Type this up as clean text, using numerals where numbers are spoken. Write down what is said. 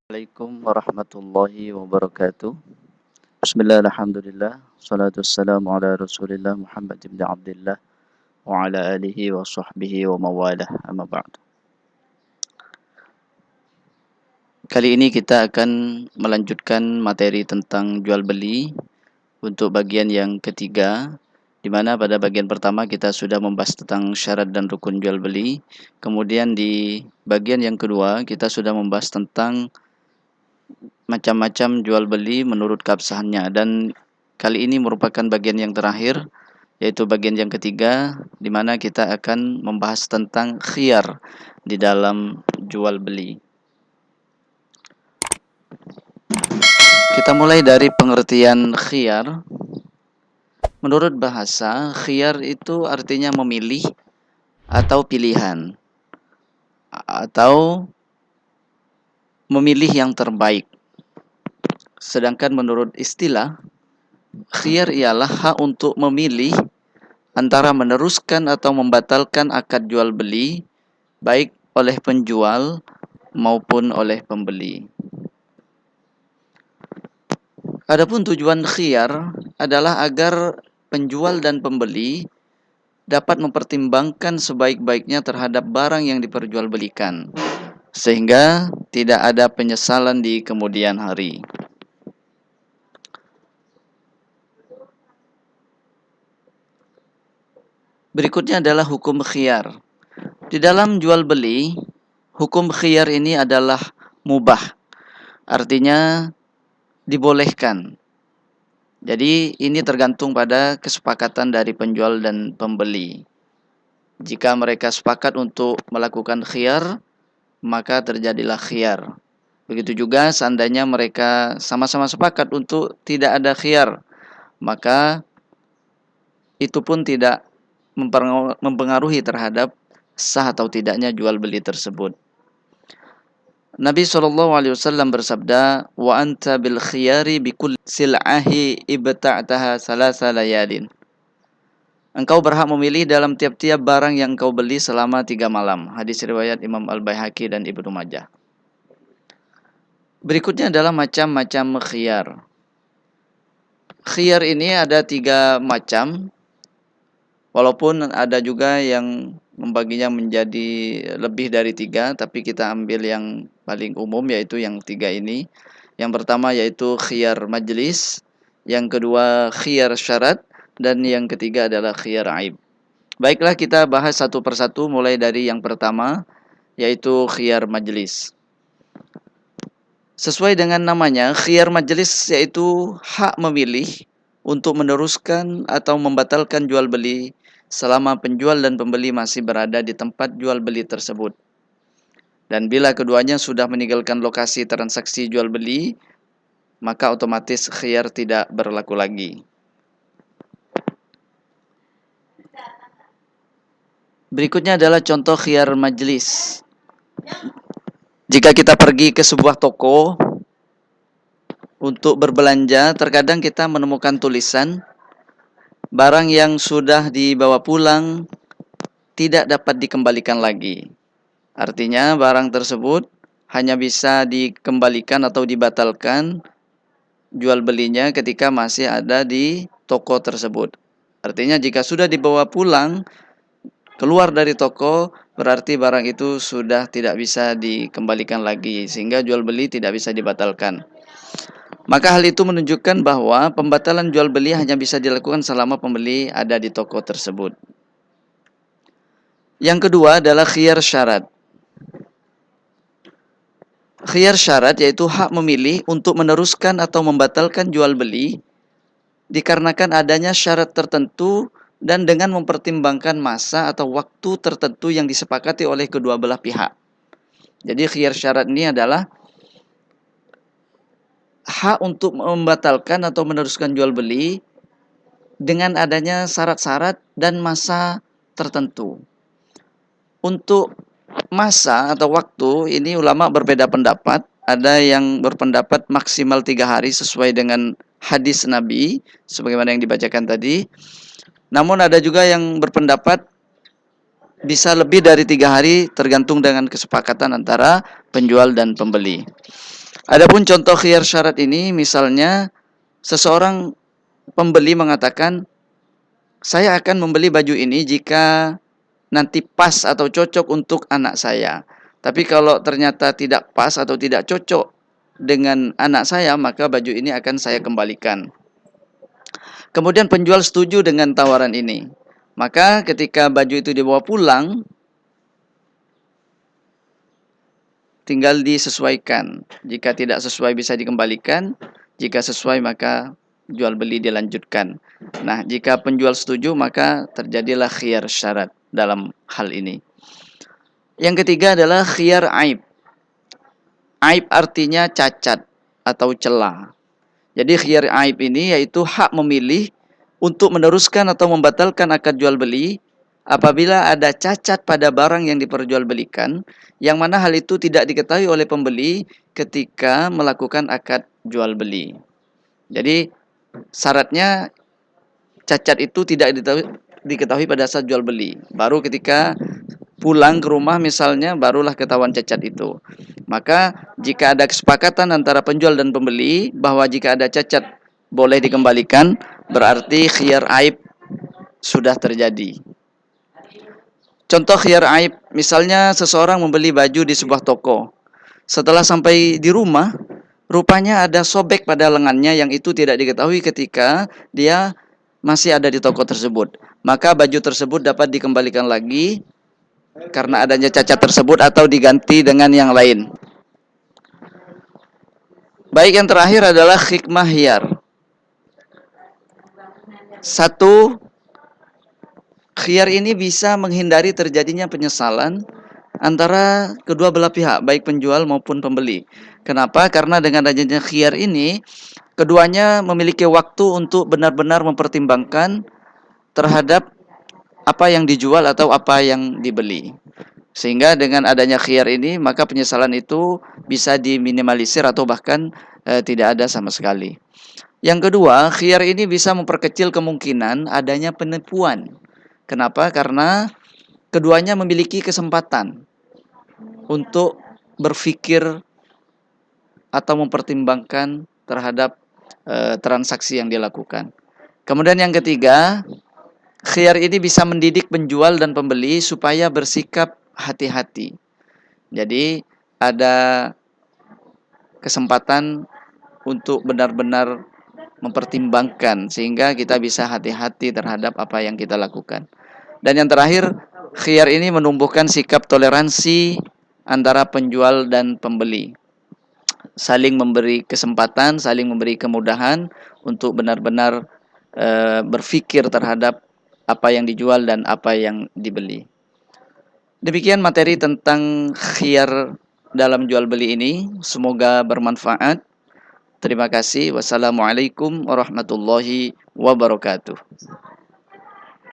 Assalamualaikum warahmatullahi wabarakatuh. Bismillah, alhamdulillah, salatu wassalamu ala rasulillah Muhammad ibn Abdullah wa ala alihi wa sahbihi wa mawalah, amma ba'd. Kali ini kita akan melanjutkan materi tentang jual beli untuk bagian yang ketiga, di mana pada bagian pertama kita sudah membahas tentang syarat dan rukun jual beli. Kemudian di bagian yang kedua kita sudah membahas tentang macam-macam jual beli menurut keabsahannya, dan kali ini merupakan bagian yang terakhir, yaitu bagian yang ketiga, di mana kita akan membahas tentang khiyar di dalam jual beli. Kita mulai dari pengertian khiyar. Menurut bahasa, khiyar itu artinya memilih atau pilihan, atau memilih yang terbaik. Sedangkan menurut istilah, khiyar ialah hak untuk memilih antara meneruskan atau membatalkan akad jual beli, baik oleh penjual maupun oleh pembeli. Adapun tujuan khiyar adalah agar penjual dan pembeli dapat mempertimbangkan sebaik-baiknya terhadap barang yang diperjualbelikan, sehingga tidak ada penyesalan di kemudian hari. Berikutnya adalah hukum khiyar. Di dalam jual beli, hukum khiyar ini adalah mubah, artinya dibolehkan. Jadi ini tergantung pada kesepakatan dari penjual dan pembeli. Jika mereka sepakat untuk melakukan khiyar, maka terjadilah khiyar. Begitu juga seandainya mereka sama-sama sepakat untuk tidak ada khiyar, maka itu pun tidak mempengaruhi terhadap sah atau tidaknya jual beli tersebut. Nabi SAW bersabda, wa anta bil khiyari bikul sil'ahi ibta'taha salasa layalin. Engkau berhak memilih dalam tiap-tiap barang yang engkau beli selama 3 malam. Hadis riwayat Imam Al-Baihaqi dan Ibnu Majah. Berikutnya adalah macam-macam khiyar. Khiyar ini ada 3 macam, walaupun ada juga yang membaginya menjadi lebih dari 3, tapi kita ambil yang paling umum, yaitu yang 3 ini. Yang pertama yaitu khiyar majlis, yang kedua khiyar syarat, dan yang ketiga adalah khiyar aib. Baiklah, kita bahas satu persatu, mulai dari yang pertama, yaitu khiyar majlis. Sesuai dengan namanya, khiyar majlis yaitu hak memilih untuk meneruskan atau membatalkan jual beli selama penjual dan pembeli masih berada di tempat jual beli tersebut. Dan bila keduanya sudah meninggalkan lokasi transaksi jual beli, maka otomatis khiyar tidak berlaku lagi. Berikutnya adalah contoh khiyar majlis. Jika kita pergi ke sebuah toko untuk berbelanja, terkadang kita menemukan tulisan barang yang sudah dibawa pulang tidak dapat dikembalikan lagi. Artinya barang tersebut hanya bisa dikembalikan atau dibatalkan jual belinya ketika masih ada di toko tersebut. Artinya jika sudah dibawa pulang, keluar dari toko, berarti barang itu sudah tidak bisa dikembalikan lagi, sehingga jual beli tidak bisa dibatalkan. Maka hal itu menunjukkan bahwa pembatalan jual beli hanya bisa dilakukan selama pembeli ada di toko tersebut. Yang kedua adalah khiyar syarat. Khiyar syarat yaitu hak memilih untuk meneruskan atau membatalkan jual beli dikarenakan adanya syarat tertentu dan dengan mempertimbangkan masa atau waktu tertentu yang disepakati oleh kedua belah pihak. Jadi khiyar syarat ini adalah hak untuk membatalkan atau meneruskan jual beli dengan adanya syarat-syarat dan masa tertentu. Untuk masa atau waktu ini ulama berbeda pendapat. Ada yang berpendapat maksimal 3 hari sesuai dengan hadis Nabi sebagaimana yang dibacakan tadi. Namun ada juga yang berpendapat bisa lebih dari 3 hari tergantung dengan kesepakatan antara penjual dan pembeli. Adapun contoh khiyar syarat ini, misalnya seseorang pembeli mengatakan, saya akan membeli baju ini jika nanti pas atau cocok untuk anak saya. Tapi kalau ternyata tidak pas atau tidak cocok dengan anak saya, maka baju ini akan saya kembalikan. Kemudian penjual setuju dengan tawaran ini. Maka ketika baju itu dibawa pulang, tinggal disesuaikan. Jika tidak sesuai bisa dikembalikan, jika sesuai maka jual beli dilanjutkan. Nah, jika penjual setuju maka terjadilah khiyar syarat dalam hal ini. Yang ketiga adalah khiyar aib. Aib artinya cacat atau celah. Jadi khiyar aib ini yaitu hak memilih untuk meneruskan atau membatalkan akad jual beli apabila ada cacat pada barang yang diperjualbelikan, yang mana hal itu tidak diketahui oleh pembeli ketika melakukan akad jual beli. Jadi syaratnya cacat itu tidak diketahui pada saat jual beli. Baru ketika pulang ke rumah misalnya barulah ketahuan cacat itu. Maka jika ada kesepakatan antara penjual dan pembeli bahwa jika ada cacat boleh dikembalikan, berarti khiyar aib sudah terjadi. Contoh khiyar aib, misalnya seseorang membeli baju di sebuah toko. Setelah sampai di rumah, rupanya ada sobek pada lengannya yang itu tidak diketahui ketika dia masih ada di toko tersebut. Maka baju tersebut dapat dikembalikan lagi karena adanya cacat tersebut atau diganti dengan yang lain. Baik, yang terakhir adalah hikmah khiyar. Satu, khiyar ini bisa menghindari terjadinya penyesalan antara kedua belah pihak, baik penjual maupun pembeli. Kenapa? Karena dengan adanya khiyar ini, keduanya memiliki waktu untuk benar-benar mempertimbangkan terhadap apa yang dijual atau apa yang dibeli. Sehingga dengan adanya khiyar ini, maka penyesalan itu bisa diminimalisir atau bahkan tidak ada sama sekali. Yang kedua, khiyar ini bisa memperkecil kemungkinan adanya penipuan. Kenapa? Karena keduanya memiliki kesempatan untuk berpikir atau mempertimbangkan terhadap transaksi yang dilakukan. Kemudian yang ketiga, khiyar ini bisa mendidik penjual dan pembeli supaya bersikap hati-hati. Jadi ada kesempatan untuk benar-benar mempertimbangkan sehingga kita bisa hati-hati terhadap apa yang kita lakukan. Dan yang terakhir, khiyar ini menumbuhkan sikap toleransi antara penjual dan pembeli. Saling memberi kesempatan, saling memberi kemudahan untuk benar-benar berpikir terhadap apa yang dijual dan apa yang dibeli. Demikian materi tentang khiyar dalam jual beli ini. Semoga bermanfaat. Terima kasih. Wassalamualaikum warahmatullahi wabarakatuh.